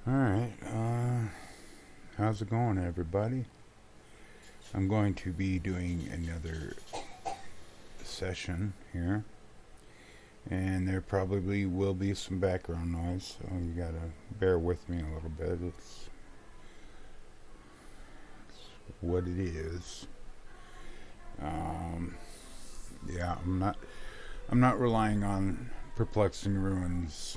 Alright, how's it going, everybody? I'm going to be doing another session here, and there probably will be some background noise, so you gotta bear with me a little bit. It's what it is. Um, yeah, I'm not relying on Perplexing Ruins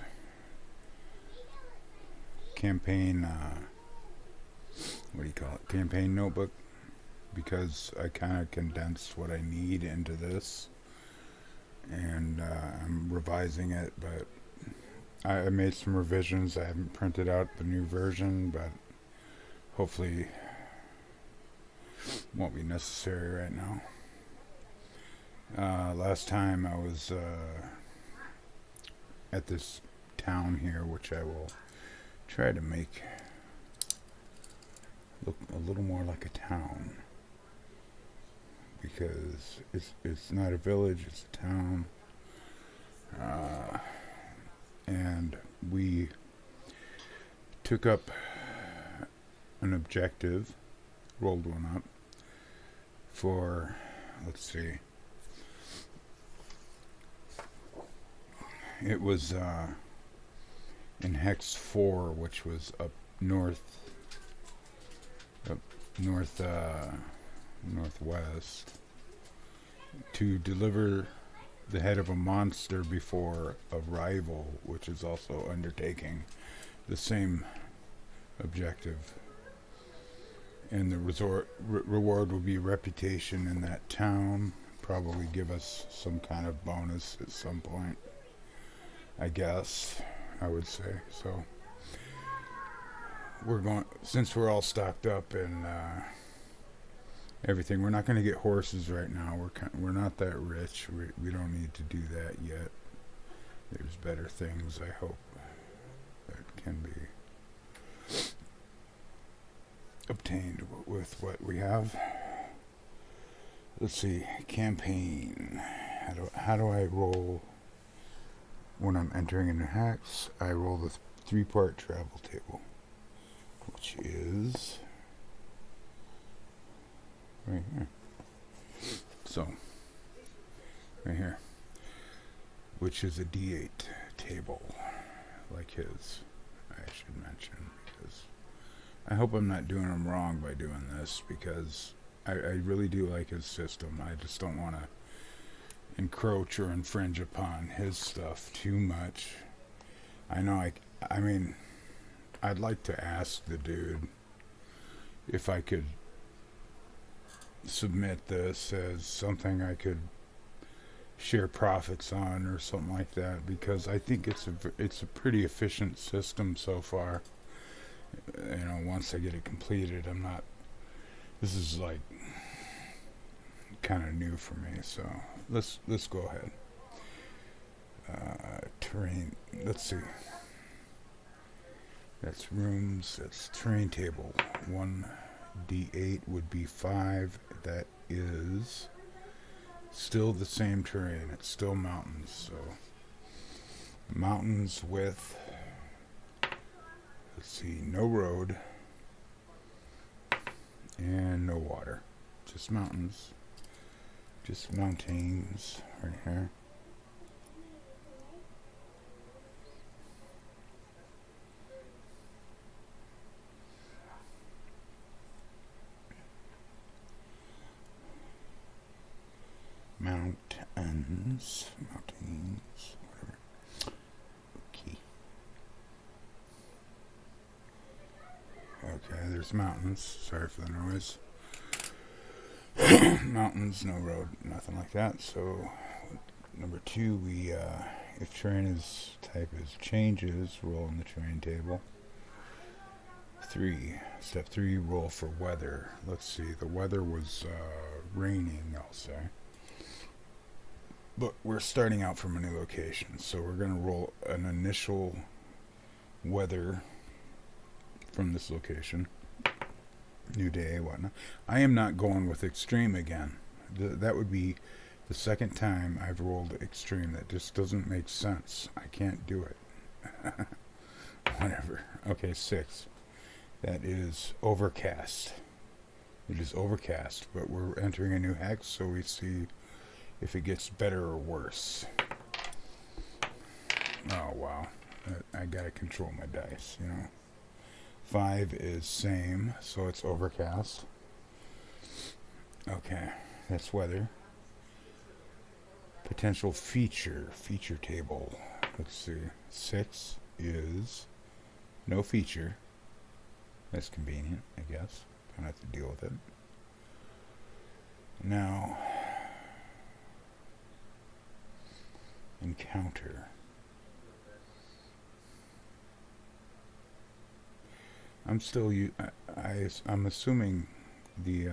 campaign, what do you call it? Campaign notebook, because I kind of condensed what I need into this, and I'm revising it, but I made some revisions. I haven't printed out the new version, but hopefully won't be necessary right now. Last time I was at this town here, which I will try to make look a little more like a town, because it's not a village, it's a town. Uh, and we took up an objective, rolled one up for, let's see, it was in Hex 4, which was up north, up north, northwest, to deliver the head of a monster before a rival, which is also undertaking the same objective. And the reward will be reputation in that town. Probably give us some kind of bonus at some point, I guess, I would say. So we're going, since we're all stocked up and everything. We're not going to get horses right now. We're not that rich. We don't need to do that yet. There's better things, I hope, that can be obtained with what we have. Let's see, campaign. How do I roll when I'm entering into hacks? I roll the 3-part travel table, which is right here. So, right here, which is a D8 table, like his, I should mention, because I hope I'm not doing him wrong by doing this, because I really do like his system. I just don't want to encroach or infringe upon his stuff too much. I know I mean, I'd like to ask the dude if I could submit this as something I could share profits on or something like that, because I think it's a pretty efficient system so far. You know, once I get it completed, this is like kind of new for me, so let's go ahead. Terrain, let's see, that's rooms, that's terrain table. 1d8 would be 5. That is still the same terrain. It's still mountains. So mountains with, let's see, no road and no water. Just mountains. Just mountains right here. Mountains, whatever. Okay. Okay, there's mountains. Sorry for the noise. Mountains, no road, nothing like that. So, number 2, we, if terrain is type is changes, roll in the terrain table. 3, step 3, roll for weather. Let's see, the weather was raining, I'll say. But we're starting out from a new location, so we're going to roll an initial weather from this location. New day, whatnot. I am not going with extreme again. That would be the second time I've rolled extreme. That just doesn't make sense. I can't do it. Whatever. Okay, 6. That is overcast. It is overcast, but we're entering a new hex, so we see if it gets better or worse. Oh, wow. I gotta control my dice, you know. 5 is same, so it's overcast. Okay, that's weather. Potential feature table. Let's see. 6 is no feature. That's convenient, I guess. Don't have to deal with it. Now, encounter. I'm still I'm assuming the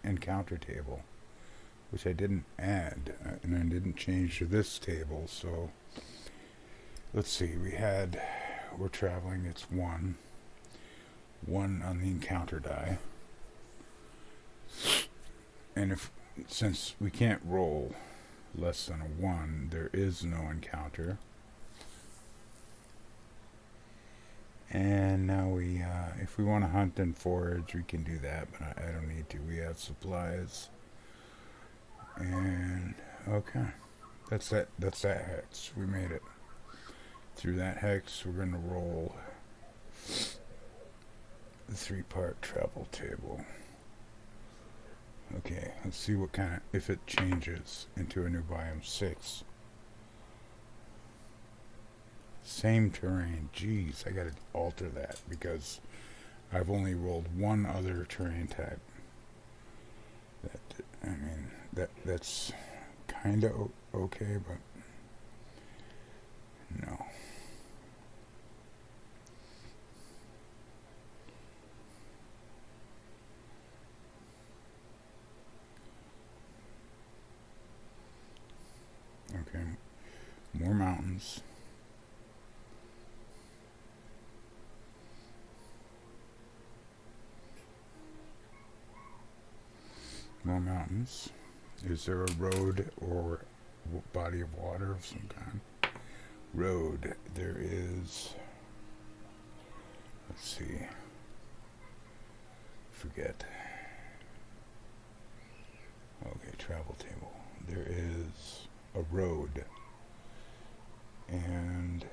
encounter table, which I didn't add, and I didn't change to this table. So let's see. We're traveling. It's 1 on the encounter die, and since we can't roll less than a 1, there is no encounter. And now if we want to hunt and forage, we can do that, but I don't need to. We have supplies. And, okay. That's that hex. We made it. Through that hex, we're going to roll the 3-part travel table. Okay, let's see if it changes into a new biome. 6. Same terrain. Jeez, I gotta alter that because I've only rolled 1 other terrain type. That's kind of okay, but no. Okay, more mountains. More mountains. Is there a road or body of water of some kind? Road. There is. Let's see. Forget. Okay, travel table. There is a road. And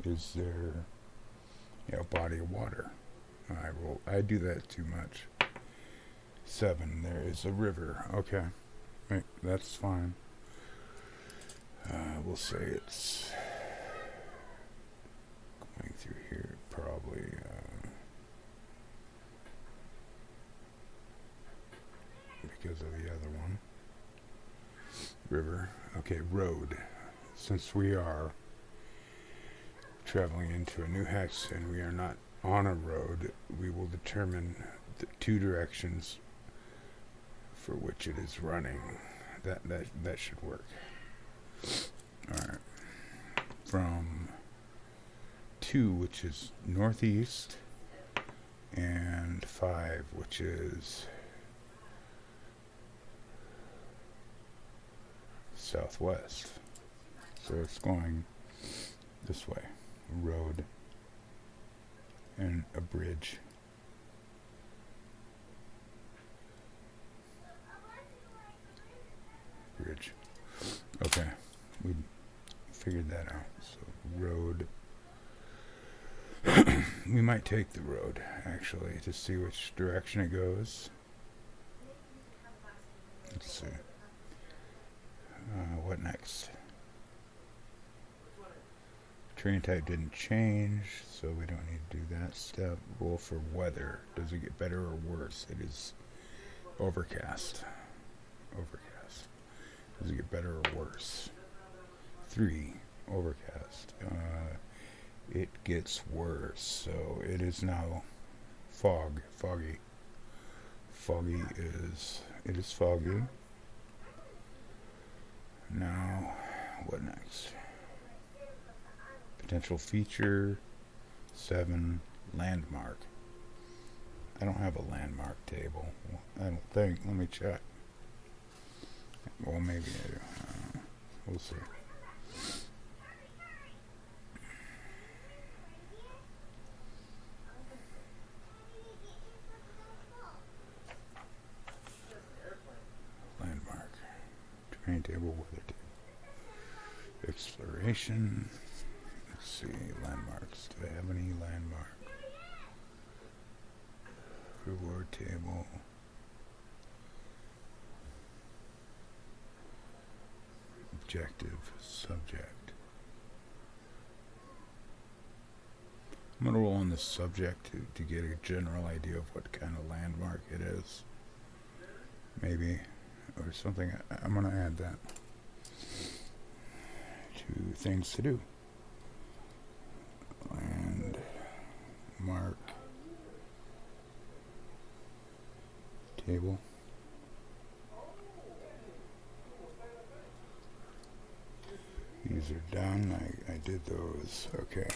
is there a body of water? I do that too much. 7, there is a river. Okay, right, that's fine. We'll say it's going through here, probably. Because of the other one. River. Okay, road. Since we are traveling into a new hex and we are not on a road, we will determine the 2 directions for which it is running. That should work. Alright. From 2, which is northeast, and 5, which is southwest. So it's going this way. A road and a bridge. Bridge. Okay, we figured that out. So road. We might take the road actually to see which direction it goes. Let's see. What next? Terrain type didn't change, so we don't need to do that step. Roll for weather. Does it get better or worse? It is overcast. Overcast. Does it get better or worse? 3, overcast. It gets worse, so it is now foggy. It is foggy. Now, what next? Potential feature, 7, landmark. I don't have a landmark table. I don't think. Let me check. Well, maybe I do. We'll see. Exploration. Let's see, landmarks. Do they have any landmark? Reward table. Objective, subject. I'm going to roll on the subject to get a general idea of what kind of landmark it is. Maybe, or something. I'm going to add that to things to do. Landmark table. These are done. I did those. Okay.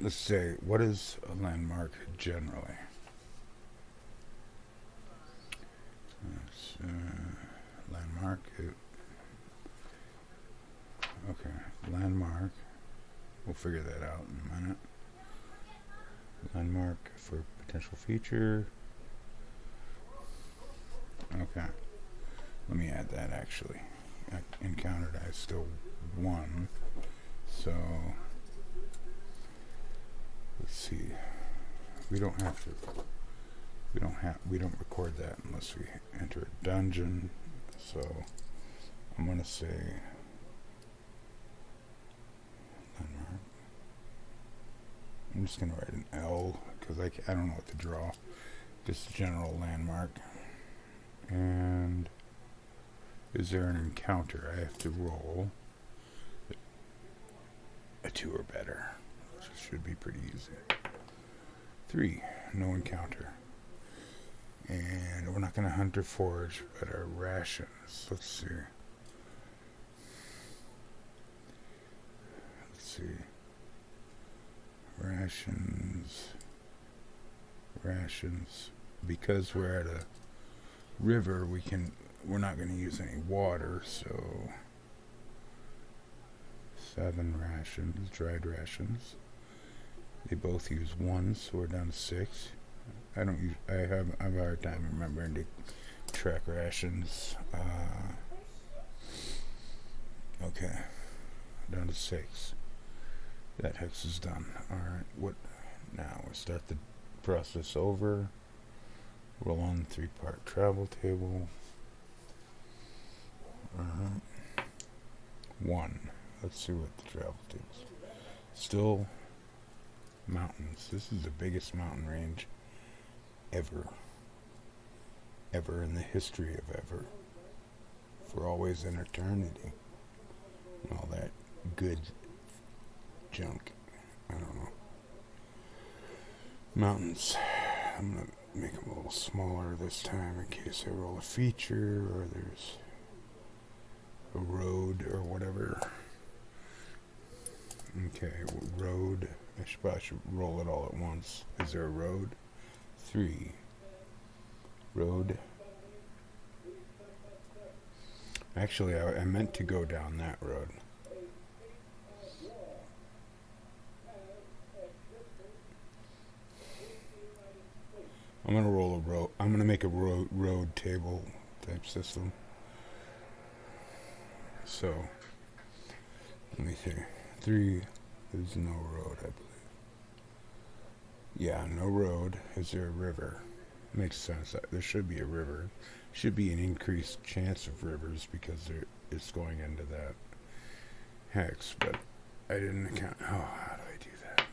Let's say, what is a landmark generally? Landmark. Okay, landmark. We'll figure that out in a minute. Landmark for potential feature. Okay. Let me add that actually. I encountered I still won. So let's see. We don't record that unless we enter a dungeon. So I'm gonna say landmark. I'm just gonna write an L because I don't know what to draw. Just general landmark. And is there an encounter? I have to roll a 2 or better, which should be pretty easy. 3, no encounter. And we're not going to hunt or forage, but our rations. Let's see. Rations. Because we're at a river, we're not going to use any water, so 7 rations, dried rations. They both use 1, so we're down to 6. I have a hard time remembering to track rations. Okay, down to 6. That hex is done. Alright, what now? We'll start the process over. Roll on 3-part travel table. 1. Let's see what the travel table is. Still mountains. This is the biggest mountain range ever in the history of ever, for always in eternity, and all that good junk. I don't know. Mountains. I'm gonna make them a little smaller this time in case I roll a feature or there's a road or whatever. Okay, road. I should roll it all at once. Is there a road? 3. Road. Actually, I meant to go down that road. I'm gonna roll a road. I'm gonna make a road table type system. So let me see. 3. There's no road, I believe. Yeah, no road. Is there a river? Makes sense. There should be a river. Should be an increased chance of rivers because it's going into that hex. But I didn't account. Oh, how do I do that?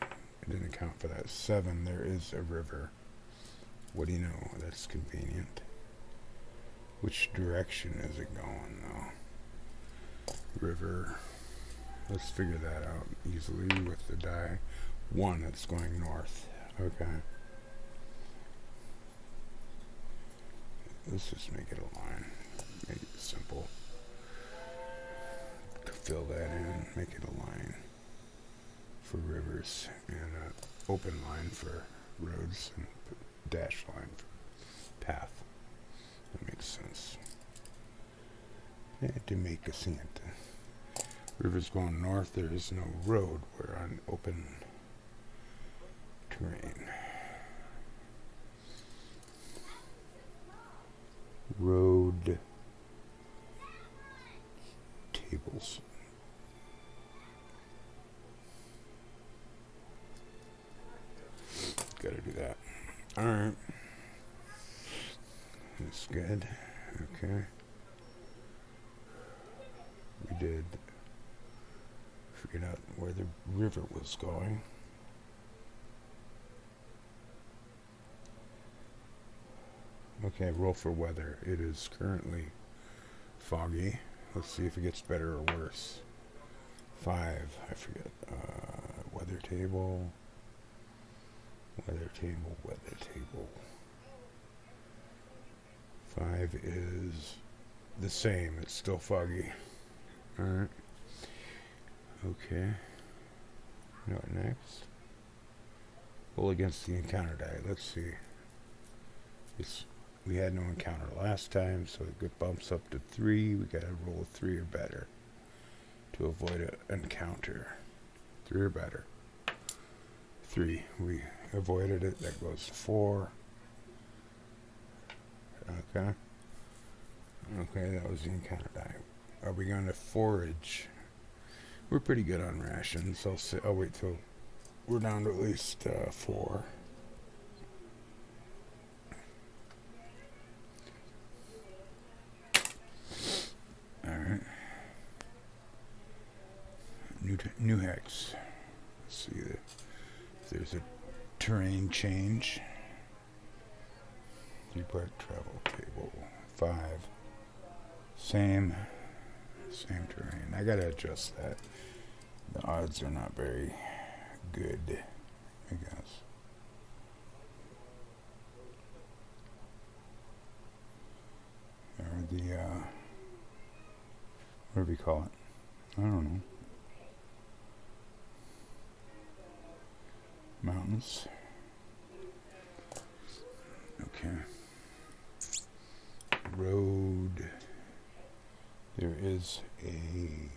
I didn't account for that. 7. There is a river. What do you know? That's convenient. Which direction is it going, though? River. Let's figure that out easily with the die. 1, it's going north. Okay. Let's just make it a line. Make it simple. Fill that in. Make it a line for rivers and an open line for roads and dash line for path. That makes sense. Yeah, to make a scene. River's going north. There is no road. We're on open terrain. Road tables. Gotta do that. Alright. That's good. Okay. We did figure out where the river was going. Okay, roll for weather. It is currently foggy. Let's see if it gets better or worse. 5, I forget. Weather table. Weather table, weather table. 5 is the same. It's still foggy. Alright. Okay. You know what next? Roll against the encounter die. Let's see. We had no encounter last time, so it bumps up to 3. We gotta roll a 3 or better to avoid an encounter. 3 or better. 3. We avoided it. That goes to 4. Okay. Okay, that was the encounter die. Are we going to forage? We're pretty good on rations. I'll wait till we're down to at least 4. Alright. New hex. Let's see if there's a terrain change. 3-part travel table. 5. Same terrain. I gotta adjust that. The odds are not very good, I guess. Or the what do we call it? I don't know. Mountains. Okay. Road. There is a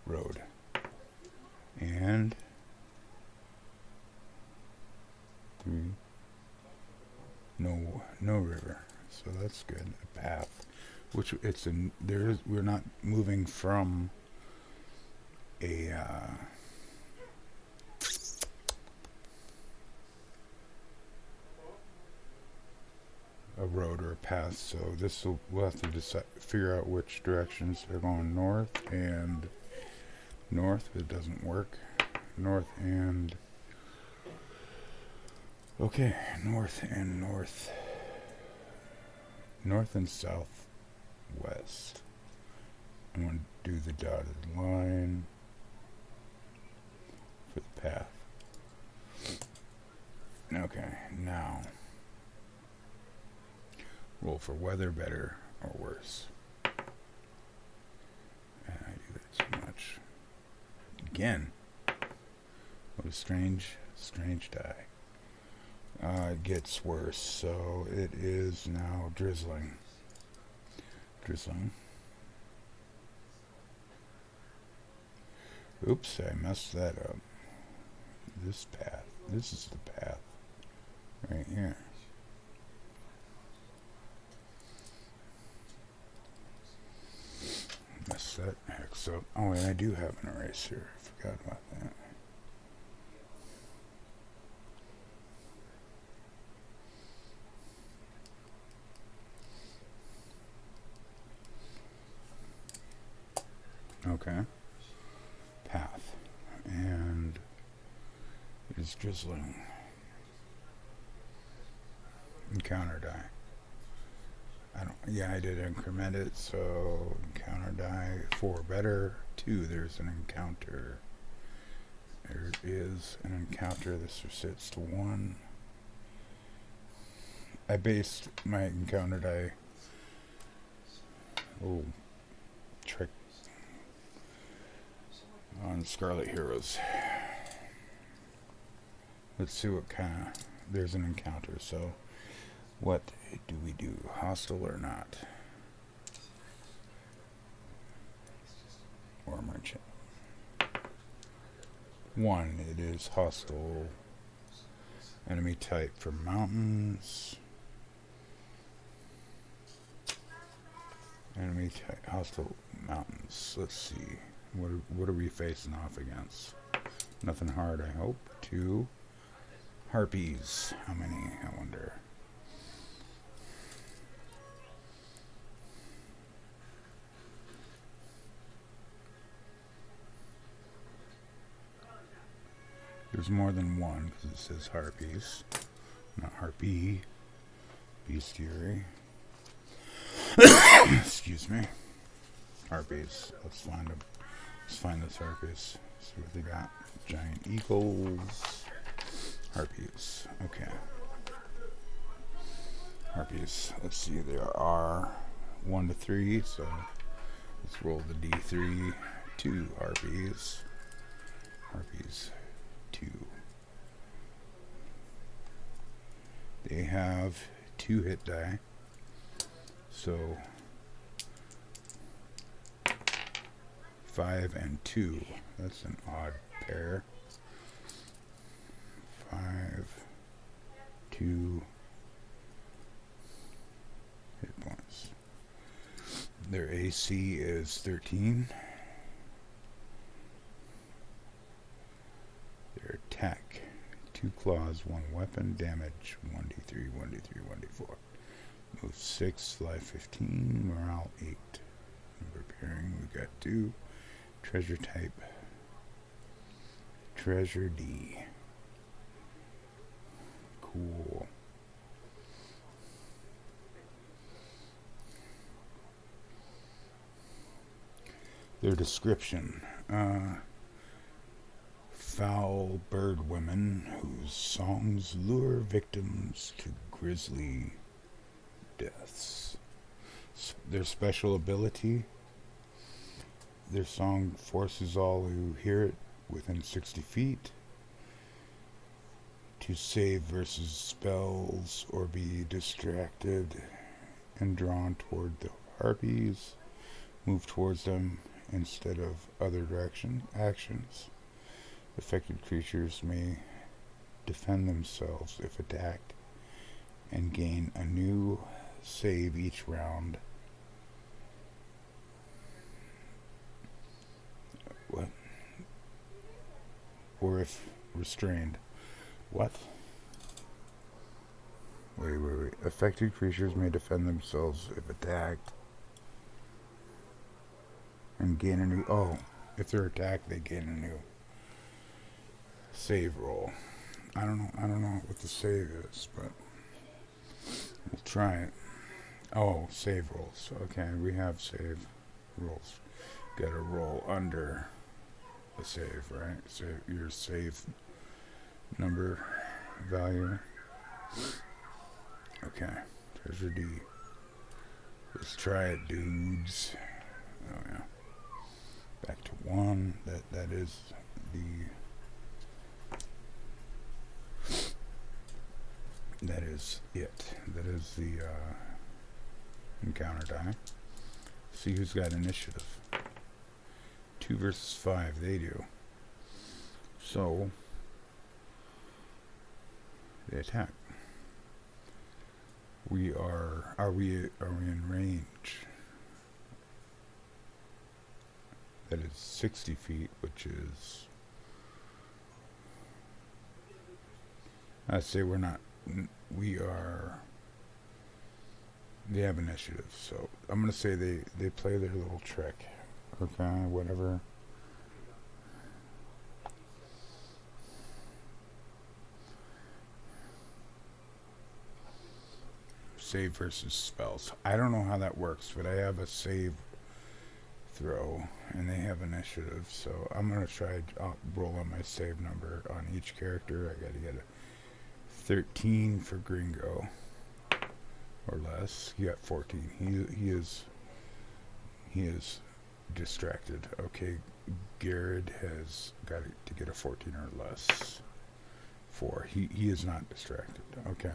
road. And 3. No river. So that's good. A path. Which we're not moving from a road or a path, so we'll have to figure out which directions they're going. North, it doesn't work. North and okay, north and south west. I'm going to do the dotted line for the path. Okay, now roll for weather, better or worse. And I do that too much. Again. What a strange die. It gets worse, so it is now drizzling. Oops, I messed that up. This is the path. Right here. Messed that hex up. Oh, and I do have an eraser. I forgot about that. Okay. Path. And it is drizzling. Encounter die. I did increment it, so encounter die 4 better. 2, there's an encounter. There is an encounter. This resets to 1. I based my encounter die trick on Scarlet Heroes. Let's see what kind of... There's an encounter, so what do we do? Hostile or not? Or merchant? 1, it is hostile. Enemy type for mountains. Enemy hostile mountains. Let's see. What are we facing off against? Nothing hard, I hope. 2 harpies. How many? I wonder. There's more than one because it says harpies, not harpy. Bestiary. Excuse me. Harpies. Let's find them. Let's find those harpies. See what they got. Giant eagles. Harpies. Okay. Harpies. Let's see. There are 1 to 3. So let's roll the D3. 2 harpies. Harpies. 2. They have 2 hit die. So 5 and 2. That's an odd pair. 5, 2 hit points. Their AC is 13. Their attack, 2 claws, 1 weapon, damage, 1d3, 1d3, 1d4. Move 6, life 15, morale 8. Number pairing, we got 2. Treasure type, Treasure D. Cool. Their description. Foul bird women whose songs lure victims to grisly deaths. Their special ability. Their song forces all who hear it within 60 feet to save versus spells or be distracted and drawn toward the harpies. Move towards them instead of other actions. Affected creatures may defend themselves if attacked and gain a new save each round. What? Or if restrained. What? Wait. Affected creatures may defend themselves if attacked and gain a new... Oh, if they're attacked, they gain a new save roll. I don't know what the save is, but we'll try it. Oh, save rolls. Okay, we have save rolls. Got to roll under the save, right? So your save number value. Okay, Treasure D. Let's try it, dudes. Oh yeah. Back to 1. That is the... That is it. That is the encounter die. See who's got initiative. 2 versus 5. They do. So they attack. Are we in range? That is 60 feet, which is... I say we're not... We are... They have initiative, so I'm going to say they play their little trick. Okay, whatever. Save versus spells. I don't know how that works, but I have a save throw, and they have initiative, so I'm going to try roll on my save number on each character. I got to get a 13 for Gringo, or less. He got 14. He is distracted. Okay, Garrett has got to get a 14 or less. 4. He is not distracted. Okay.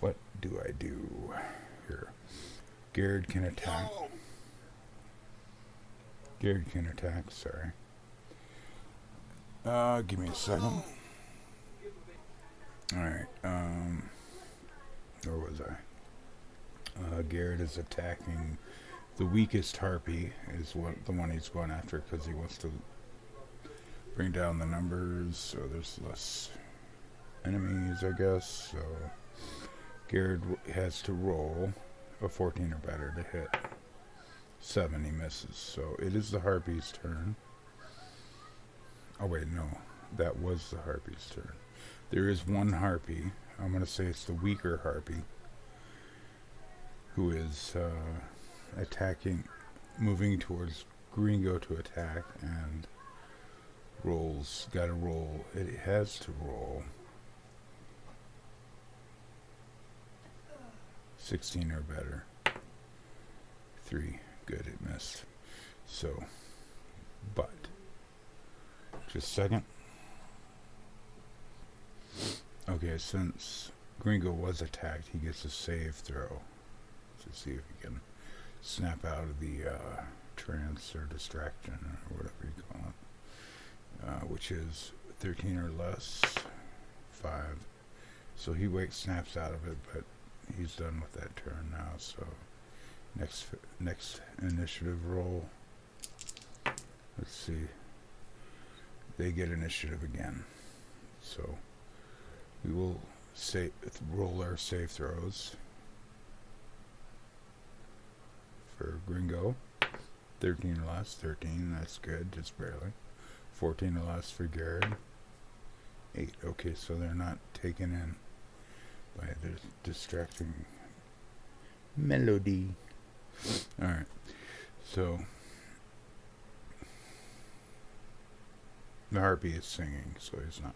What do I do here? Garrett can attack. Garrett can attack, sorry. Give me a second. Alright, where was I? Garrett is attacking the weakest harpy, is the one he's going after because he wants to bring down the numbers so there's less enemies, I guess. So Garrett has to roll a 14 or better to hit. 7, he misses. So it is the harpy's turn. Oh wait, no, that was the harpy's turn. There is one harpy, I'm going to say it's the weaker harpy, who is attacking, moving towards Gringo to attack, and gotta roll, it has to roll 16 or better. 3, good, it missed. So, but, just a second. Okay, since Gringo was attacked, he gets a save throw to see if he can snap out of the trance or distraction or whatever you call it, which is 13 or less, 5. So he snaps out of it, but he's done with that turn now. So next initiative roll. Let's see. They get initiative again. So we will roll our save throws for Gringo. 13 or less, 13, that's good, just barely. 14 or less for Garrett. 8, okay, so they're not taken in by the distracting melody. Alright, so the harpy is singing, so he's not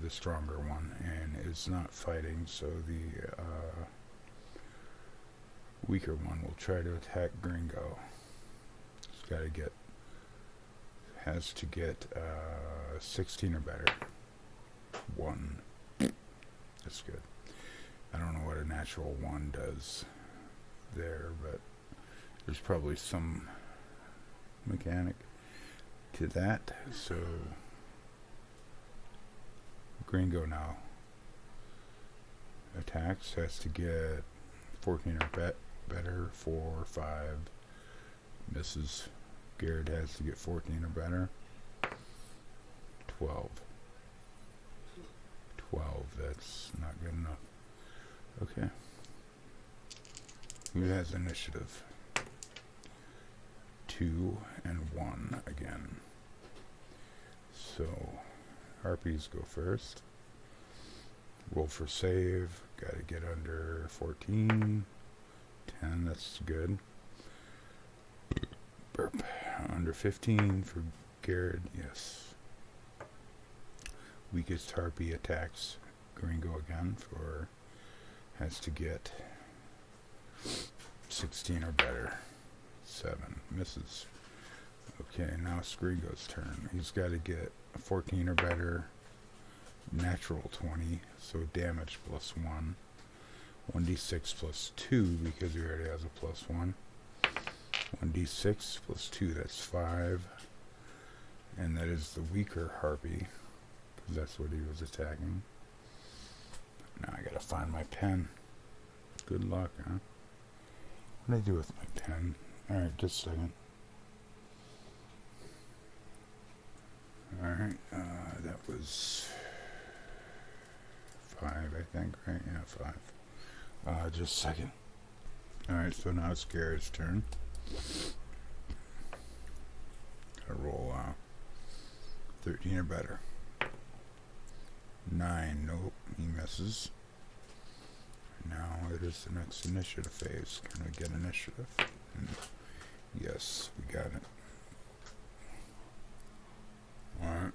the stronger one, and is not fighting, so the weaker one will try to attack Gringo. Has to get 16 or better. 1. That's good. I don't know what a natural 1 does there, but there's probably some mechanic to that. So Gringo now attacks, has to get 14 or better, 4, 5, misses. Garrett has to get 14 or better. 12. 12, that's not good enough. Okay. Who has initiative? 2 and 1 again. So, harpies go first. Roll for save. Gotta get under 14. 10, that's good. Burp. Under 15 for Garrett, yes. Weakest harpy attacks Gringo again has to get 16 or better. 7, misses. Okay, now it's Gringo's turn. He's got to get a 14 or better, natural 20, so damage plus 1. 1d6 plus 2 because he already has a plus 1. 1d6 plus 2, that's 5. And that is the weaker harpy, because that's what he was attacking. Now I gotta find my pen. Good luck, huh? What do I do with my pen? Alright, just a second. Alright, that was 5, I think, right? Yeah, 5. Just a second. Alright, so now it's Garrett's turn. Gotta roll 13 or better. 9, nope, he misses. Now it is the next initiative phase. Can we get initiative? Yes, we got it. Alright.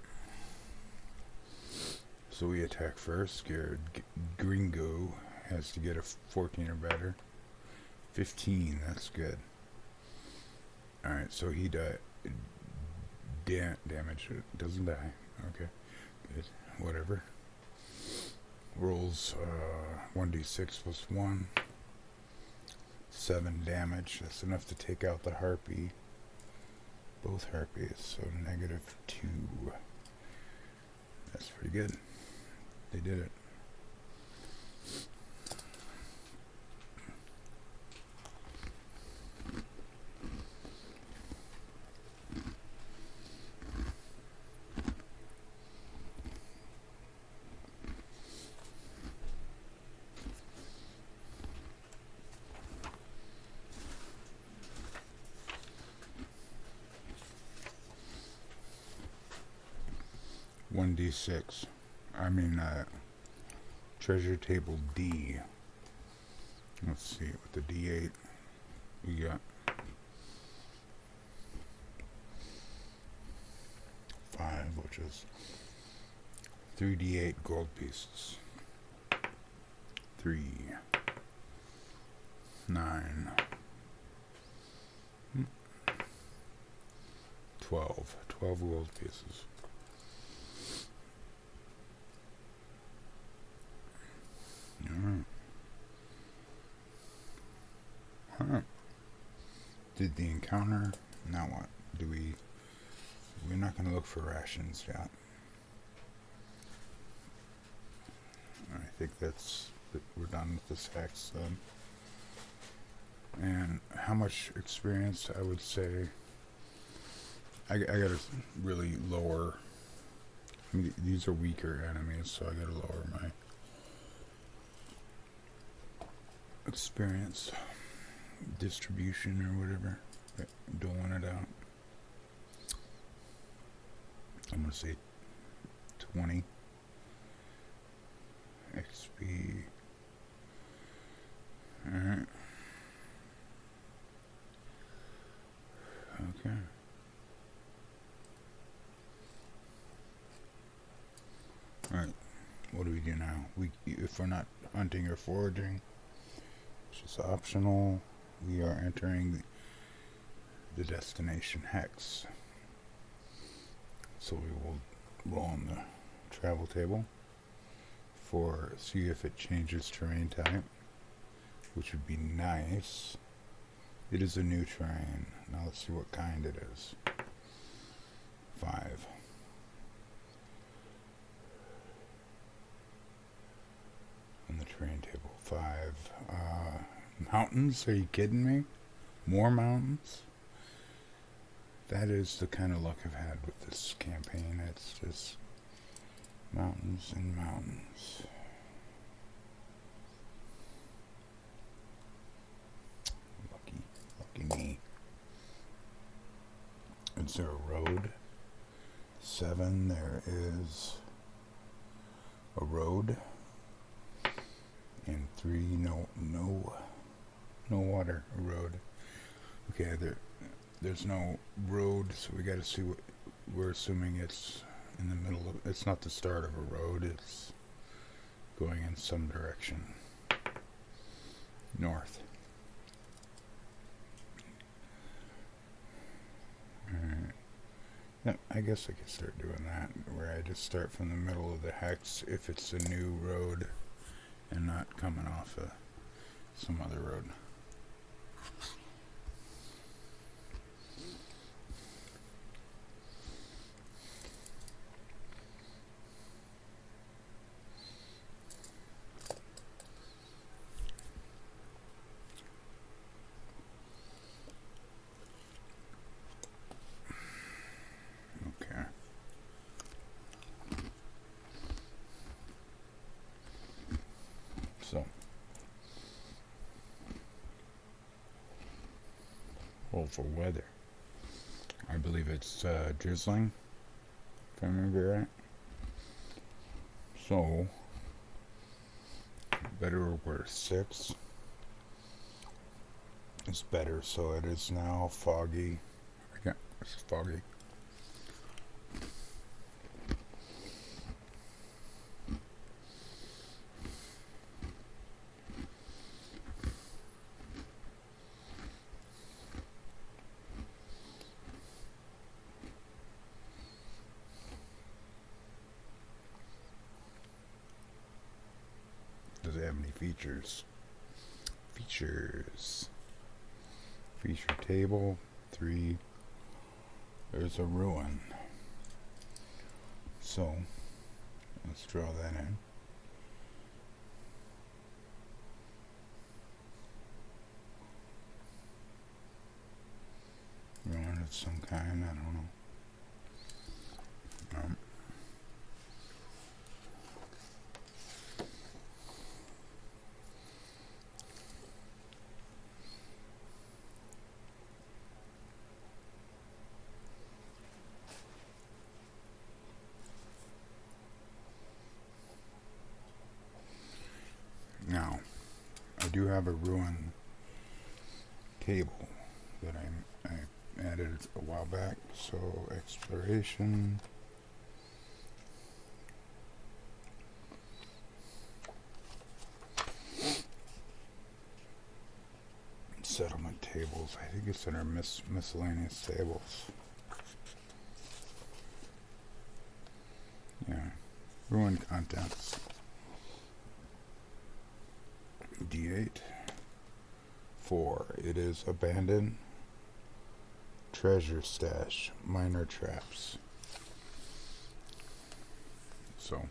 So we attack first. Gringo has to get a 14 or better. 15, that's good. Alright, so he damage doesn't die. Okay, good. Whatever. Rolls 1d6 plus 1. 7 damage. That's enough to take out the harpy. Both harpies, so -2. That's pretty good. They did it. 1d6. I mean, treasure table D. Let's see, with the D8, you got 5, which is 3d8 gold pieces. 3, 9, 12. 12 gold pieces. Alright. Huh. Did the encounter. Now what? We're not going to look for rations yet. I think we're done with this hex then. And how much experience? I would say I gotta really lower. I mean, these are weaker enemies, so I gotta lower my experience distribution or whatever. Doling it out. I'm gonna say 20 XP. Alright. Okay. Alright. What do we do now? If we're not hunting or foraging, which is optional, we are entering the destination hex. So we will roll on the travel table see if it changes terrain type, which would be nice. It is a new terrain. Now let's see what kind it is. 5. On the terrain table. 5. Mountains? Are you kidding me? More mountains? That is the kind of luck I've had with this campaign. It's just mountains and mountains. Lucky me. Is there a road? 7, there is a road. And 3, no water, a road. Okay, there's no road, so we gotta see what, we're assuming it's in the middle of, it's not the start of a road, it's going in some direction. North. Alright. Yeah, I guess I could start doing that, where I just start from the middle of the hex if it's a new road and not coming off some other road. Okay. So, roll for weather. I believe it's drizzling, if I remember right. So, better or worse, 6 is better, so it is now foggy. Okay, it's foggy. Does it have any features? Features. Feature table. 3. There's a ruin. So, let's draw that in. Ruin of some kind, I don't know. do have a ruin table that I added a while back. So exploration. Settlement tables. I think it's under miscellaneous tables. Yeah. Ruin contents. D8. 4. It is abandoned. Treasure stash. Minor traps. So.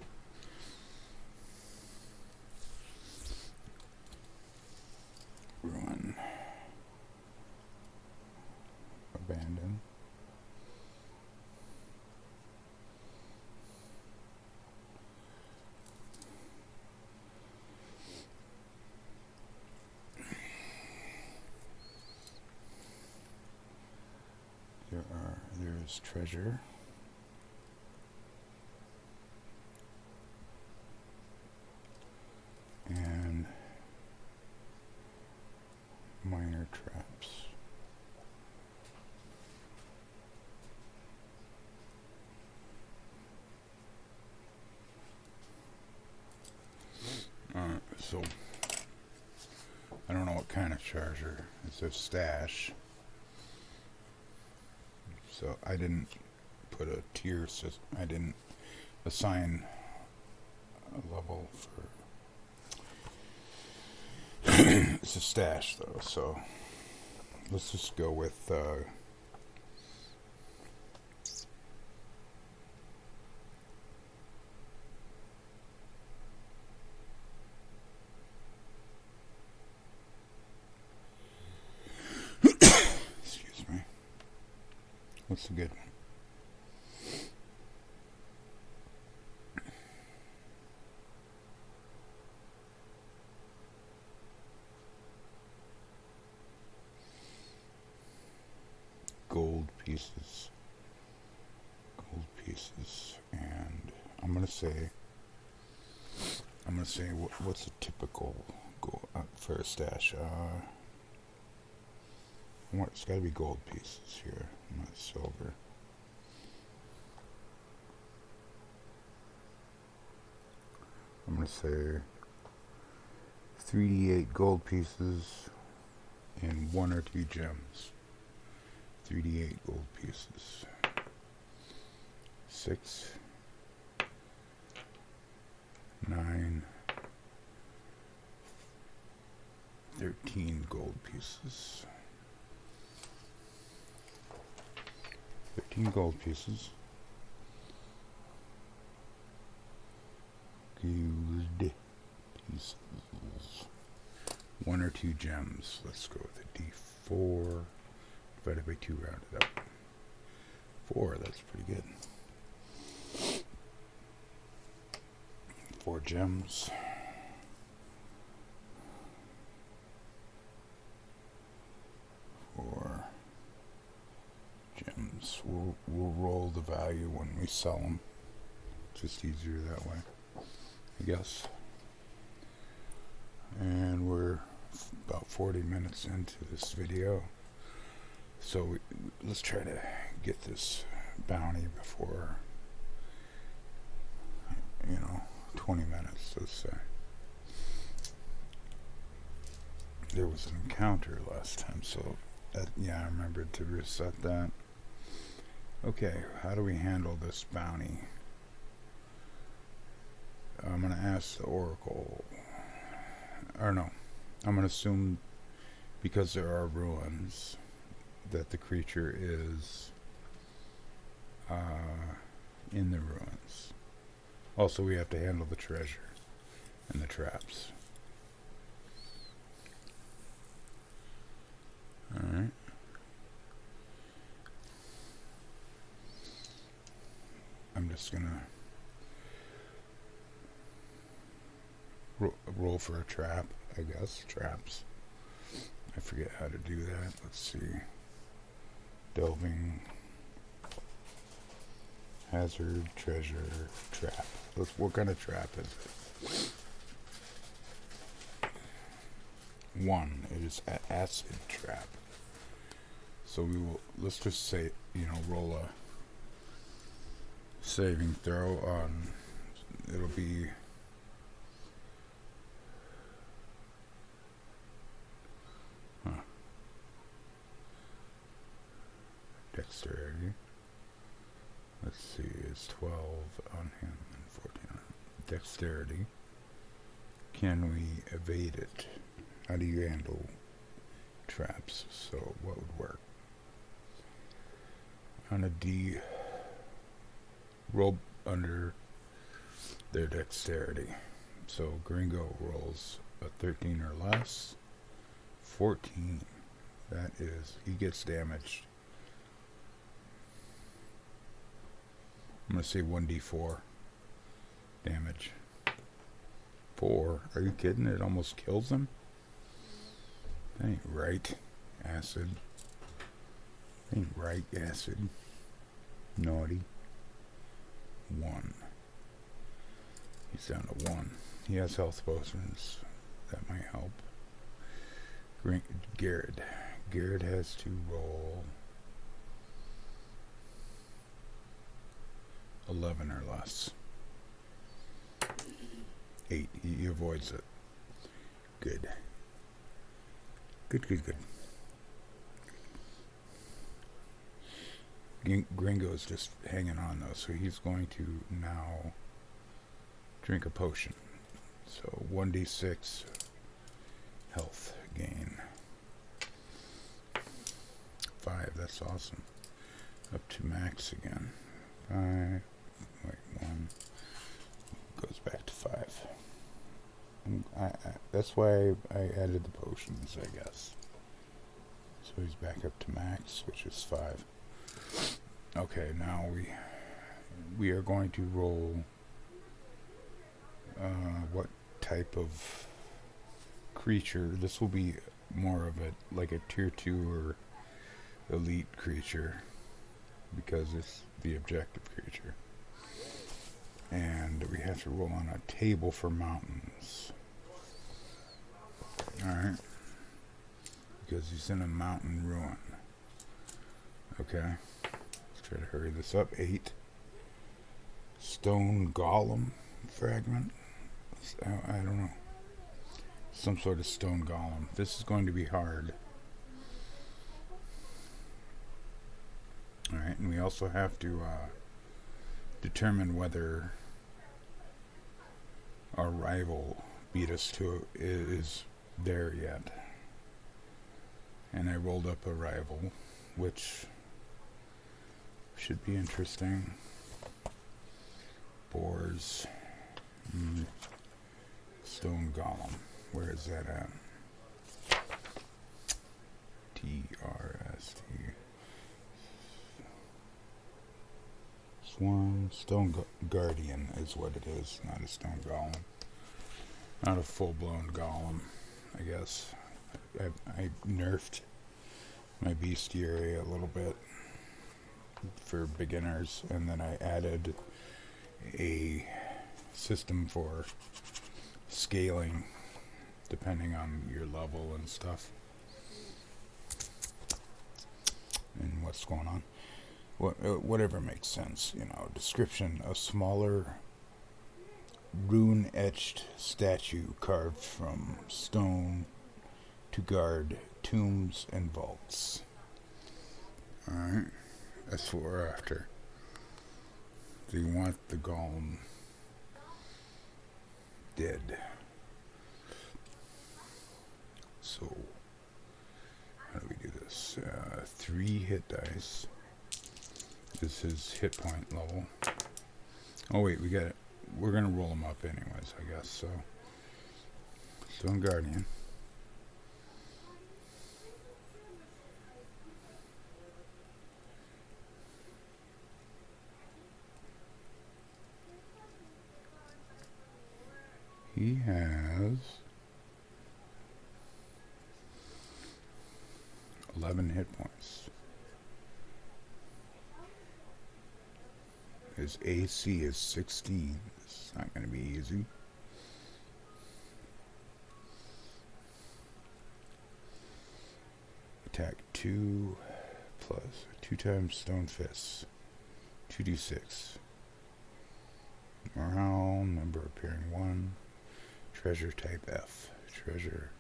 Ruin. Abandoned. There's treasure. And minor traps. So I don't know what kind of treasure. It's a stash. So I didn't put a tier system. I didn't assign a level for. It's a stash though, so let's just go with. Excuse me. What's a good one? Gold pieces. Gold pieces. And I'm gonna say what's a typical gold for a stash? It's got to be gold pieces here, not silver. I'm going to say 3d8 gold pieces and 1 or 2 gems. 3d8 gold pieces. 6, 9, 13 gold pieces. 13 gold pieces. Gold pieces. 1 or 2 gems. Let's go with a D4. Divided by 2, rounded up. 4, that's pretty good. 4 gems. 4 gems. We'll roll the value when we sell them. Just easier that way, I guess. And we're about 40 minutes into this video. So let's try to get this bounty before, 20 minutes, let's say. There was an encounter last time, so I remembered to reset that. Okay, how do we handle this bounty? I'm going to ask the Oracle. Or no, I'm going to assume because there are ruins that the creature is in the ruins. Also, we have to handle the treasure and the traps. Alright. I'm just gonna roll for a trap, I guess. Traps. I forget how to do that. Let's see. Delving. Hazard, treasure, trap. What kind of trap is it? 1. It is an acid trap. So we will, let's just say, roll a saving throw on, it'll be dexterity. Let's see, it's 12 on him and 14 on him. Dexterity. Can we evade it? How do you handle traps? So what would work? On a D, roll under their dexterity. So Gringo rolls a 13 or less. 14. That is, he gets damaged. I'm going to say 1d4 damage. 4? Are you kidding? It almost kills him? That ain't right. Acid. Ain't right, acid. Naughty. 1. He's down to 1. He has health potions. That might help. Garrett. Garrett has to roll 11 or less. 8. He avoids it. Good. Good. Gringo's just hanging on though, so he's going to now drink a potion. So 1d6 health gain. 5, that's awesome. Up to max again. 5, 1, goes back to 5. That's why I added the potions, I guess. So he's back up to max, which is 5. Okay, now we are going to roll what type of creature. This will be more of like a tier 2 or elite creature, because it's the objective creature. And we have to roll on a table for mountains. Alright. Because he's in a mountain ruin. Okay. Let's try to hurry this up. 8. Stone golem fragment. I don't know. Some sort of stone golem. This is going to be hard. Alright, and we also have to determine whether our rival beat us to is there yet. And I rolled up a rival, which should be interesting. Boars. Stone golem. Where is that at? TRST. Swarm. Stone guardian is what it is, not a stone golem. Not a full-blown golem, I guess. I nerfed my bestiary a little bit for beginners, and then I added a system for scaling depending on your level and stuff and what's going on. Whatever makes sense, Description: a smaller rune-etched statue carved from stone to guard tombs and vaults. Alright, that's what we're after. Do you want the golem dead? So, how do we do this? 3 hit dice. This is hit point level. Oh wait, we got it. We're gonna roll them up anyways, I guess. So, Stone Guardian. He has 11 hit points. His AC is 16. It's not going to be easy. Attack 2 plus 2 times Stone Fists. 2d6. Morale, number appearing 1. Treasure type F. Treasure.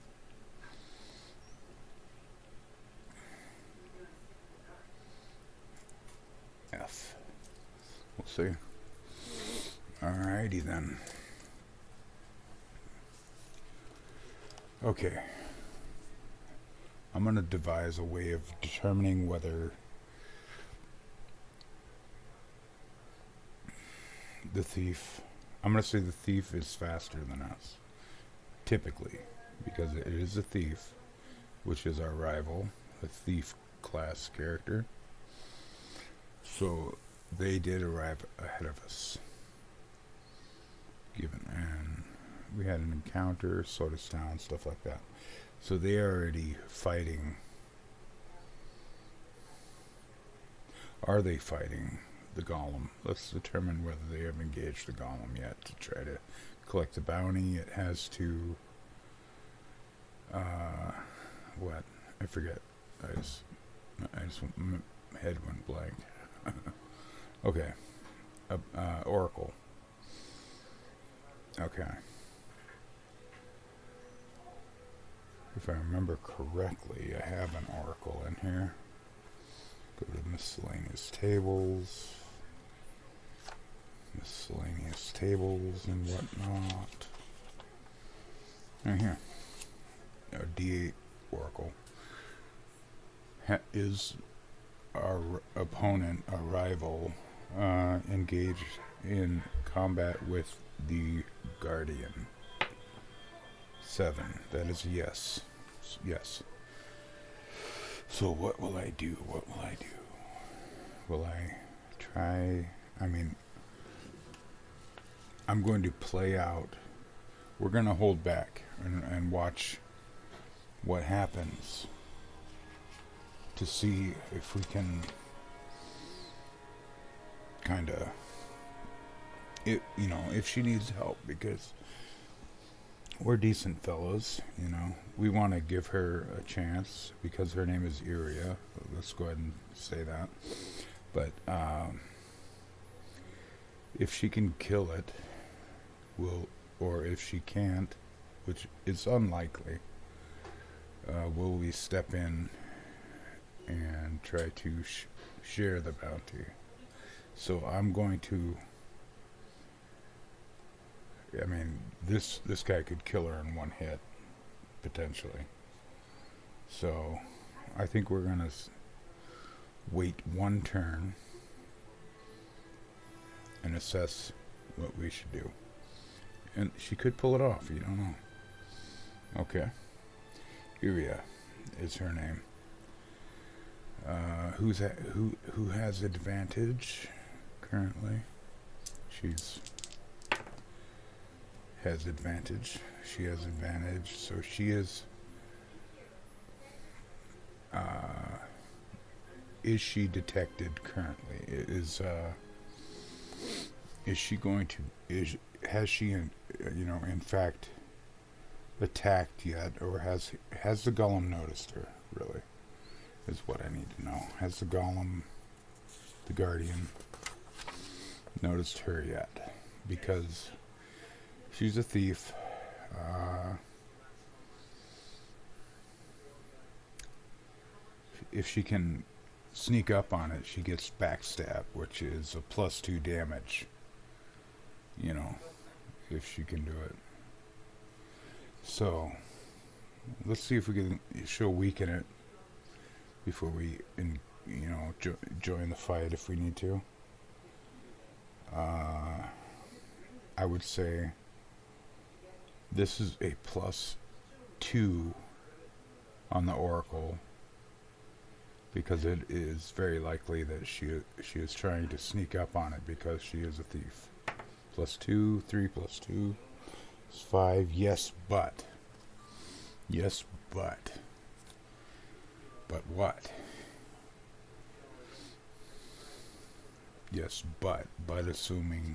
F. We'll see. Alrighty then. Okay. I'm going to devise a way of determining whether the thief... I'm going to say the thief is faster than us. Typically. Because it is a thief, which is our rival. A thief class character. So, they did arrive ahead of us. And we had an encounter, Soda Sound, stuff like that. So they're already fighting. Are they fighting the golem? Let's determine whether they have engaged the golem yet to try to collect the bounty. It has to... what? I forget. My head went blank. Okay. Oracle. Okay. If I remember correctly, I have an oracle in here. Go to miscellaneous tables. Miscellaneous tables and whatnot. Right here. A D8 oracle. Is our opponent, our rival, engaged in combat with the Guardian? 7. That is a yes. Yes. So what will I do? What will I do? Will I try... I'm going to play out... We're going to hold back and watch what happens to see if we can kind of... if she needs help, because... We're decent fellows, We want to give her a chance because her name is Iria. Let's go ahead and say that. But if she can kill it, or if she can't, which is unlikely, will we step in and try to share the bounty? So I'm going to... this guy could kill her in one hit, potentially. So, I think we're gonna wait one turn and assess what we should do. And she could pull it off, you don't know. Okay. Iria is her name. Who has advantage currently? Has advantage. She has advantage. So she is... is she detected currently? Is she going to... has she, in fact, attacked yet? Or has the golem noticed her, really? Is what I need to know. Has the golem, the Guardian, noticed her yet? Because... she's a thief. If she can sneak up on it, she gets backstab, which is a +2 damage. If she can do it. So, let's see if we can... she'll weaken it before we, join the fight if we need to. I would say... this is a +2 on the Oracle, because it is very likely that she is trying to sneak up on it because she is a thief. +2, 3 +2 is 5. Yes, but. Yes, but. But what? Yes, but assuming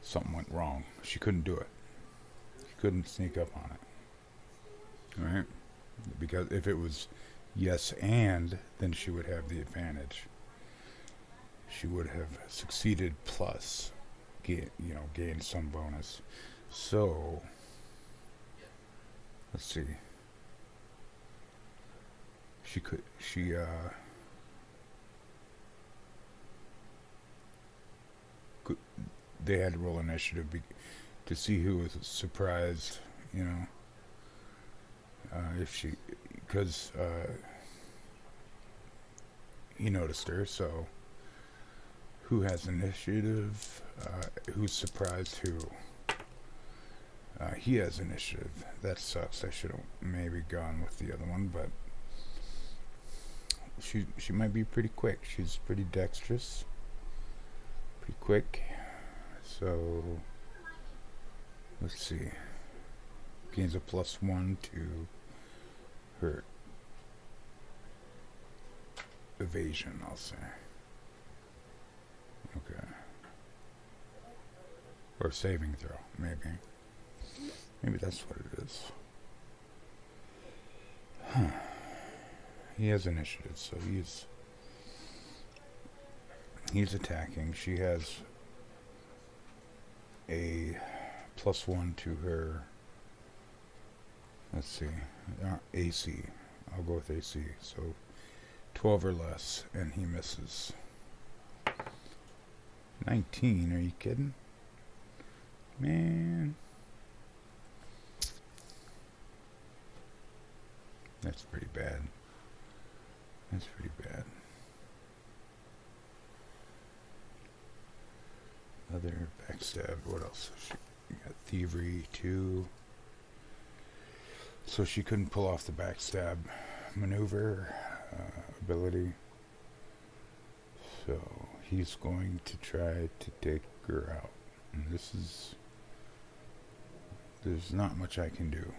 something went wrong. She couldn't do it. Couldn't sneak up on it. Alright? Because if it was Yes, and then she would have the advantage. She would have succeeded plus gained some bonus. So let's see. They had to roll initiative to see who was surprised, if she, because he noticed her, so who has initiative, who's surprised who. He has initiative. That sucks. I should have maybe gone with the other one, but she might be pretty quick. She's pretty dexterous, pretty quick. So let's see. Gains a +1 to her evasion, I'll say. Okay. Or saving throw, maybe. Maybe that's what it is. Huh. He has initiative, so he's attacking. She has a +1 to her, let's see, AC. I'll go with AC. So 12 or less, and he misses. 19, are you kidding? Man. That's pretty bad. That's pretty bad. Other backstab. What else? She got thievery 2. So she couldn't pull off the backstab maneuver ability. So he's going to try to take her out. And there's not much I can do.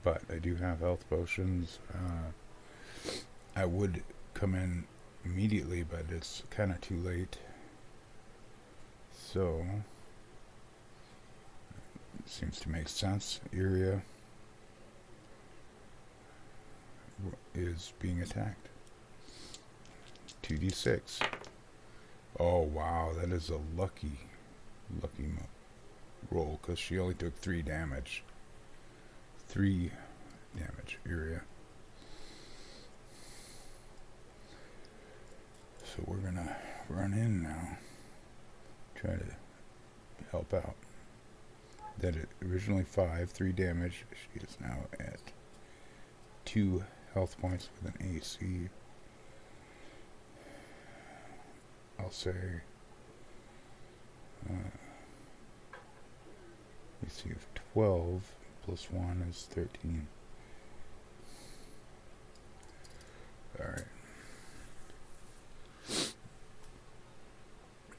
But I do have health potions. I would come in immediately, but it's kind of too late. So it seems to make sense. Iria is being attacked. 2d6. Oh wow, that is a lucky roll, because she only took 3 damage. 3 damage, Iria. So we're gonna run in now. Try to help out. That it originally 5, 3 damage. She is now at 2 health points with an AC. I'll say, let's see, if 12 plus 1 is 13. Alright.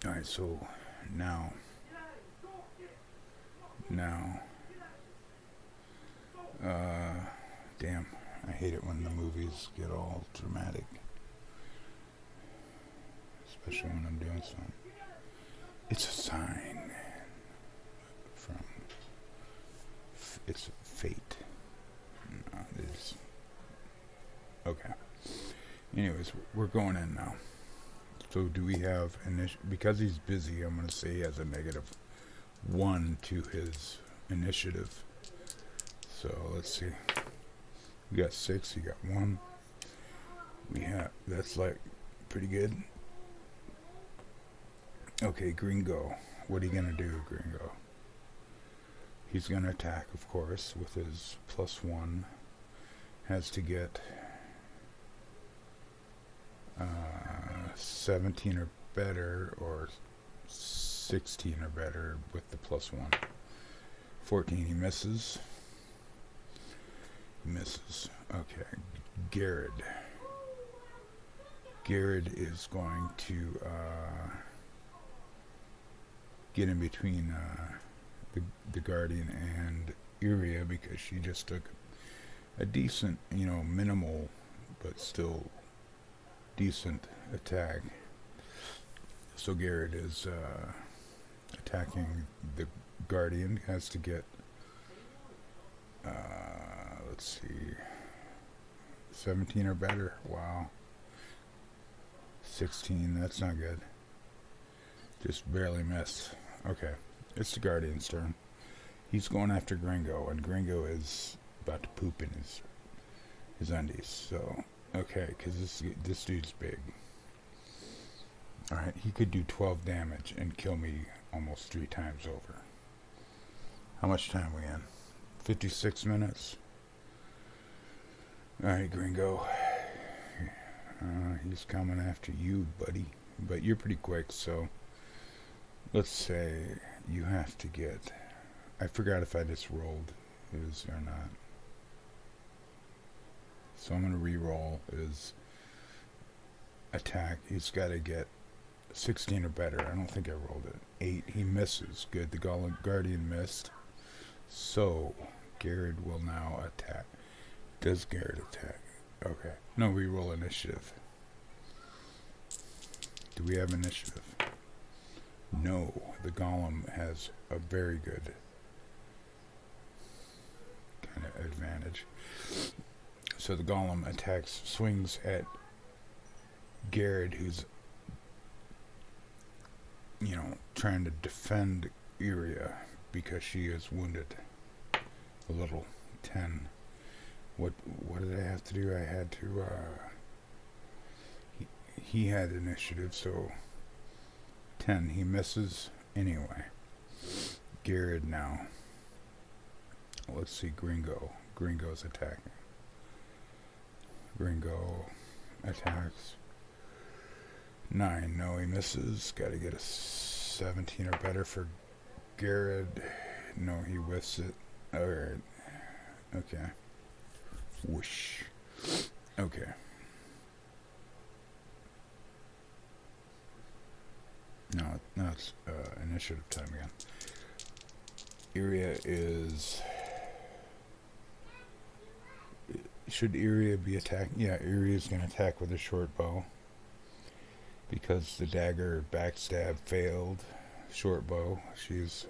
Alright, so now, damn, I hate it when the movies get all dramatic. Especially when I'm doing something. It's a sign from, it's fate. No, it is. Okay. Anyways, we're going in now. So do we have, because he's busy, I'm going to say he has a -1 to his initiative. So let's see. We got 6, he got 1. That's like pretty good. Okay, Gringo. What are you going to do, Gringo? He's going to attack, of course, with his +1. Has to get 17 or better, or 16 or better with the +1. 14, he misses. Okay, Garrett. Garrett is going to get in between the Guardian and Iria, because she just took a decent, minimal, but still decent attack. So Garrett is attacking the Guardian. Has to get, let's see. 17 or better. Wow. 16, that's not good. Just barely missed. Okay, it's the Guardian's turn. He's going after Gringo, and Gringo is about to poop in his undies. So, okay, because this dude's big. Alright, he could do 12 damage and kill me almost 3 times over. How much time we in? 56 minutes. Alright, Gringo. He's coming after you, buddy. But you're pretty quick, so let's say you have to get... I forgot if I just rolled his or not. So I'm going to re-roll his attack. He's got to get 16 or better. I don't think I rolled it. 8. He misses. Good. The Guardian missed. So Garrett will now attack. Does Garrett attack? Okay. No, re-roll initiative. Do we have initiative? No. The Golem has a very good kind of advantage. So the Golem attacks, swings at Garrett, who's, you know, trying to defend Iria because she is wounded a little. 10. What did I have to do? I had to, he had initiative, so 10. He misses anyway. Garrett now. Let's see, Gringo. Gringo's attacking. Gringo attacks. 9. No, he misses. Got to get a 17 or better for Garrett. No, he whiffs it. Alright. Okay. Whoosh. Okay. Now it's initiative time again. Iria is... Should Iria be attacking? Yeah, Iria's going to attack with a short bow. Because the dagger backstab failed. Short bow. She's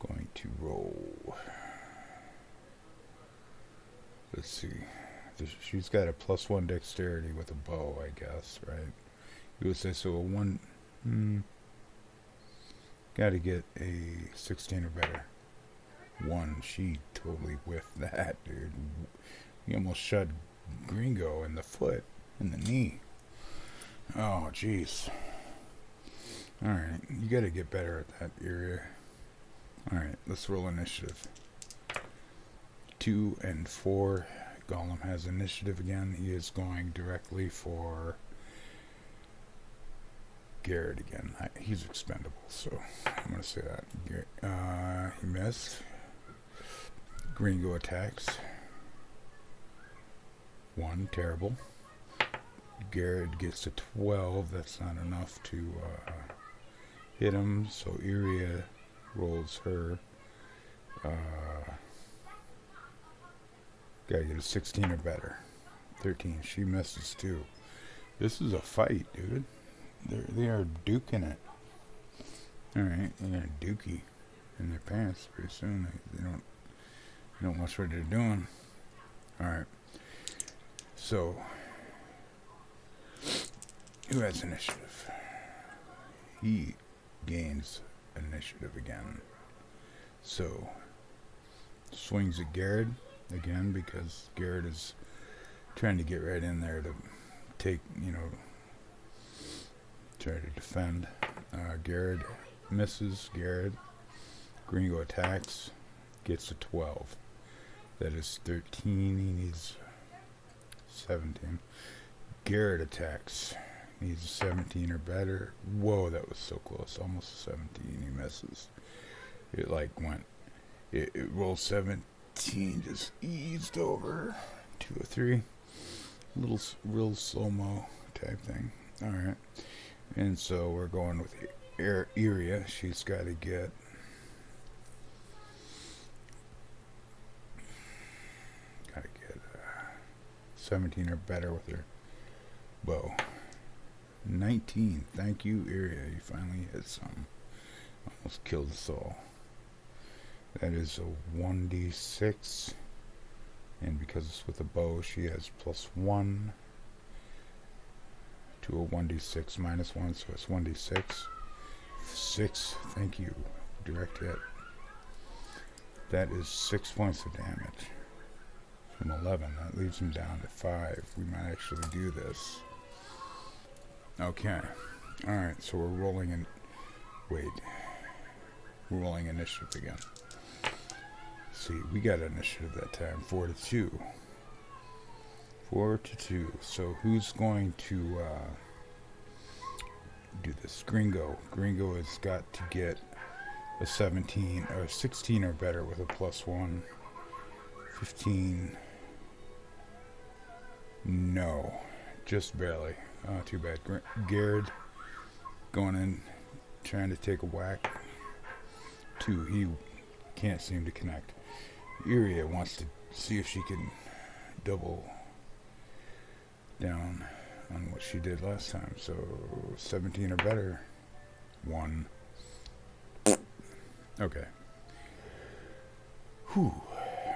going to roll. Let's see. She's got a +1 dexterity with a bow, I guess, right? You would say so. A 1. Got to get a 16 or better. 1. She totally whiffed that, dude. He almost shot Gringo in the foot, in the knee. Oh, jeez. Alright, you got to get better at that area. Alright, let's roll initiative. 2 and 4. Golem has initiative again. He is going directly for Garrett again. He's expendable, so I'm going to say that. He missed. Gringo attacks. 1, terrible. Garrett gets a 12. That's not enough to hit him, so Iria rolls her. Gotta get a 16 or better. 13. She misses too. This is a fight, dude. They are duking it. Alright, they're gonna dookie in their pants pretty soon. They don't watch what they're doing. Alright. So, who has initiative? He gains initiative again. So, swings at Garrett again because Garrett is trying to get right in there to take, try to defend. Garrett misses. Garrett. Gringo attacks. Gets a 12. That is 13. He needs 17. Garrett attacks. Needs a 17 or better. Whoa, that was so close. Almost 17. He misses. It it rolled 17. Just eased over. 2 or 3. Real slow-mo type thing. Alright. And so we're going with Iria. She's got to get 17 or better with her bow. 19. Thank you, Iria. You finally hit some. Almost killed us all. That is a 1d6. And because it's with a bow, she has +1 to a 1d6 -1, so it's 1d6. 6, thank you. Direct hit. That is 6 points of damage. From 11, that leaves him down to 5. We might actually do this. Okay. Alright, so we're rolling in... Wait. We're rolling initiative again. See, we got initiative that time. 4 to 2. 4 to 2. So who's going to do this? Gringo. Gringo has got to get a 17 or 16 or better with a +1. 15. No. Just barely. Too bad. Garrett going in, trying to take a whack. 2. He can't seem to connect. Iria wants to see if she can double down on what she did last time. So 17 or better. 1. Okay. Whew.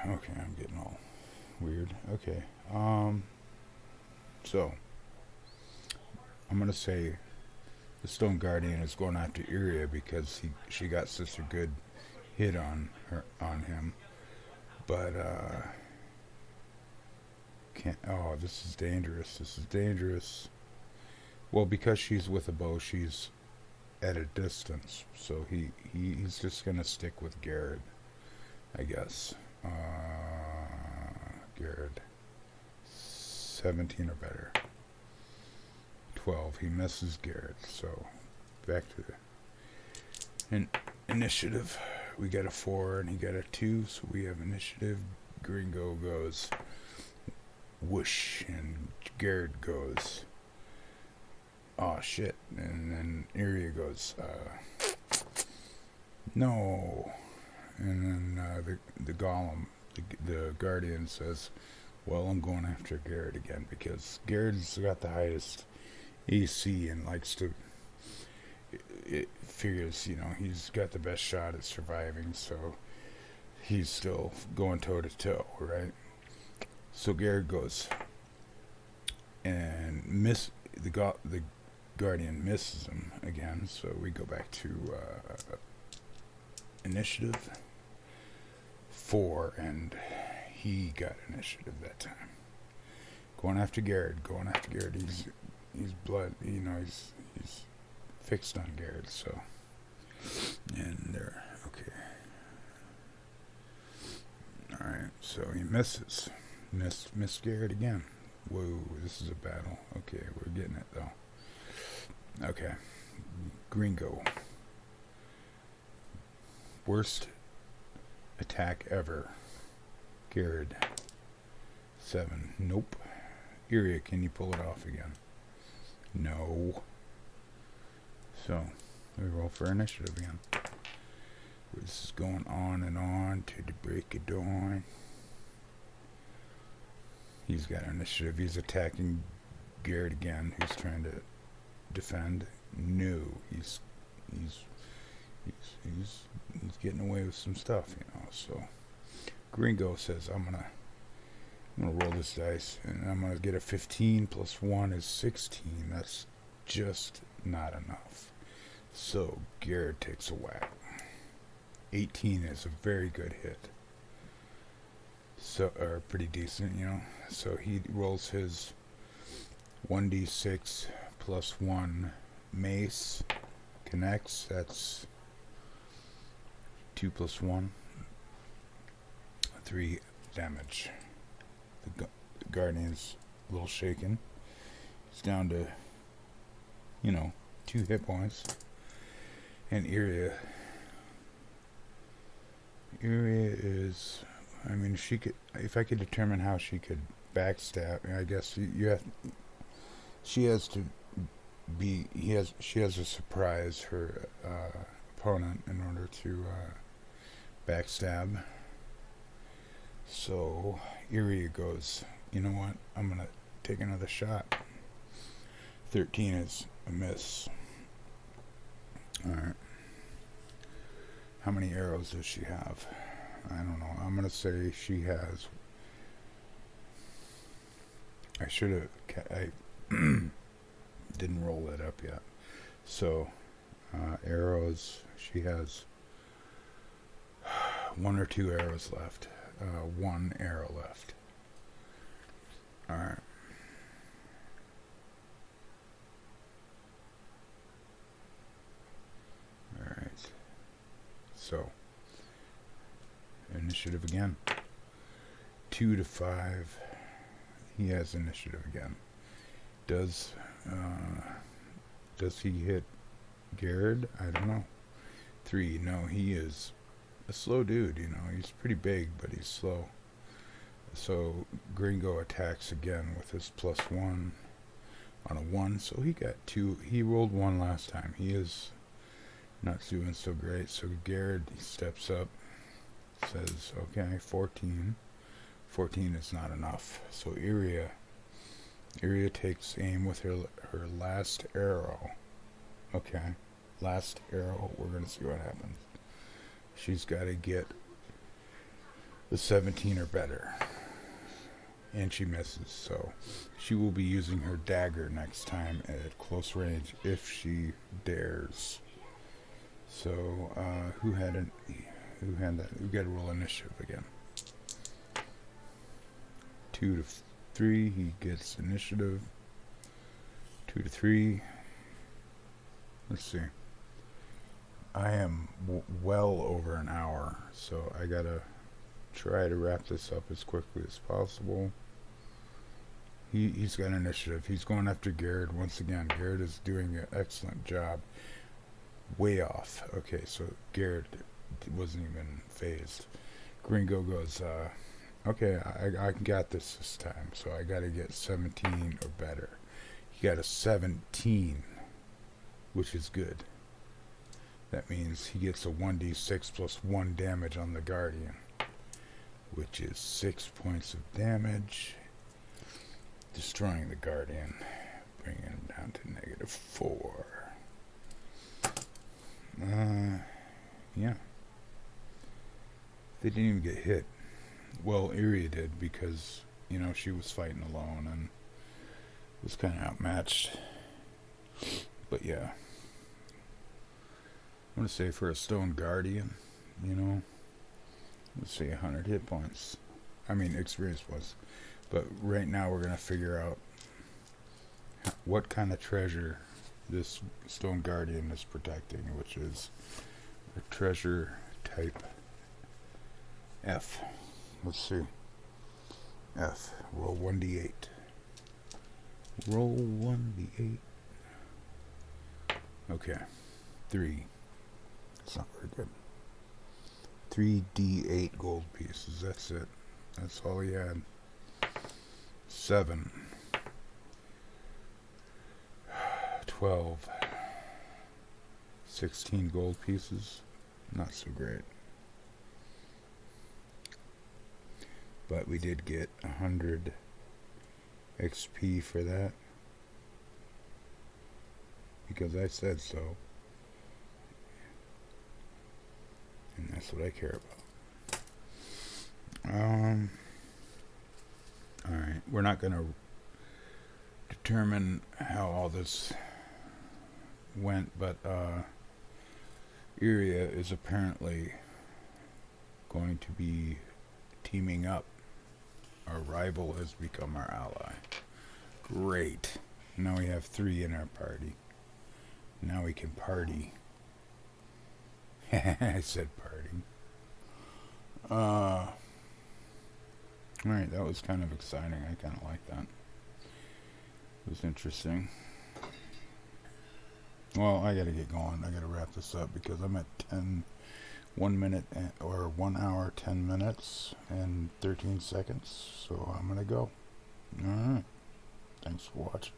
Okay, I'm getting all weird. Okay. So I'm gonna say the Stone Guardian is going after Iria because she got such a good hit on him. But can't. Oh, this is dangerous. This is dangerous. Well, because she's with a bow, she's at a distance, so he's just gonna stick with Garrett, I guess. Garrett, 17 or better. 12. He misses Garrett. So back to initiative. We got a 4 and he got a 2, so we have initiative. Gringo goes whoosh, and Garrett goes, oh shit, and then Iria goes, no, and then the golem, the guardian says, well, I'm going after Garrett again because Garrett's got the highest AC and likes to, it figures, he's got the best shot at surviving, so he's still going toe to toe, right? So Garrett goes and the guardian misses him again, so we go back to initiative 4, and he got initiative that time. Going after Garrett. He's blood. He's fixed on Garrett. So, and there. Okay. All right. So he misses. Missed Garrett again. Whoa, this is a battle. Okay, we're getting it though. Okay. Gringo. Worst attack ever. Garrett. 7. Nope. Iria, can you pull it off again? No. So, we roll for initiative again. This is going on and on to the break of dawn. He's got initiative. He's attacking Garrett again, who's trying to defend. No, he's getting away with some stuff, So Gringo says, I'm gonna roll this dice, and I'm gonna get a 15 plus 1 is 16. That's just not enough. So Garrett takes a whack. 18 is a very good hit. So, or pretty decent, So he rolls his 1d6 plus 1 mace, connects. That's 2 plus 1, 3 damage. The Guardian's a little shaken. It's down to, 2 hit points. And Iria is, she could, if I could determine how she could backstab, I guess she has to surprise her opponent in order to backstab. So Iria goes, you know what, I'm gonna take another shot. 13 is a miss. Alright. How many arrows does she have? I don't know. I'm gonna say she has. I should have. I didn't roll that up yet. So, arrows. She has one or two arrows left. One arrow left. All right. All right. So, initiative again. 2 to 5. He has initiative again. Does he hit Garrett? I don't know. 3. No, he is a slow dude. You know, he's pretty big, but he's slow. So Gringo attacks again with his +1 on a 1. So he got 2. He rolled 1 last time. He is not doing so great. So Garrett, he steps up, says, okay, 14. 14 is not enough. So Iria takes aim with her last arrow. Okay, last arrow. We're going to see what happens. She's got to get the 17 or better. And she misses. So she will be using her dagger next time at close range if she dares. So who had that? We got to roll initiative again. 2 to 3, he gets initiative. 2 to 3. Let's see. I am well over an hour, so I gotta try to wrap this up as quickly as possible. He's got initiative. He's going after Garrett once again. Garrett is doing an excellent job. Way off. Okay, so Garrett wasn't even phased. Gringo goes, okay, I got this time, so I got to get 17 or better. He got a 17, which is good. That means he gets a 1d6 plus 1 damage on the Guardian, which is 6 points of damage, destroying the Guardian, bringing him down to -4. Yeah. They didn't even get hit. Well, Iria did because, you know, she was fighting alone and was kind of outmatched. But yeah. I'm going to say for a Stone Guardian, you know, let's say 100 hit points. I mean, experience points. But right now we're going to figure out what kind of treasure this Stone Guardian is protecting, which is a treasure type F. Let's see. F. Roll 1d8. Roll 1d8. Okay. 3. That's not very good. 3d8 gold pieces. That's it. That's all he had. 7. 12. 16 gold pieces. Not so great. But we did get 100 XP for that. Because I said so. And that's what I care about. Alright, we're not going to determine how all this went, but Iria is apparently going to be teaming up. Our rival has become our ally. Great. Now we have 3 in our party. Now we can party. I said party. Alright, that was kind of exciting. I kind of like that. It was interesting. Well, I gotta get going. I gotta wrap this up because I'm at 1 minute or 1 hour 10 minutes and 13 seconds, so I'm gonna go. Alright, thanks for watching.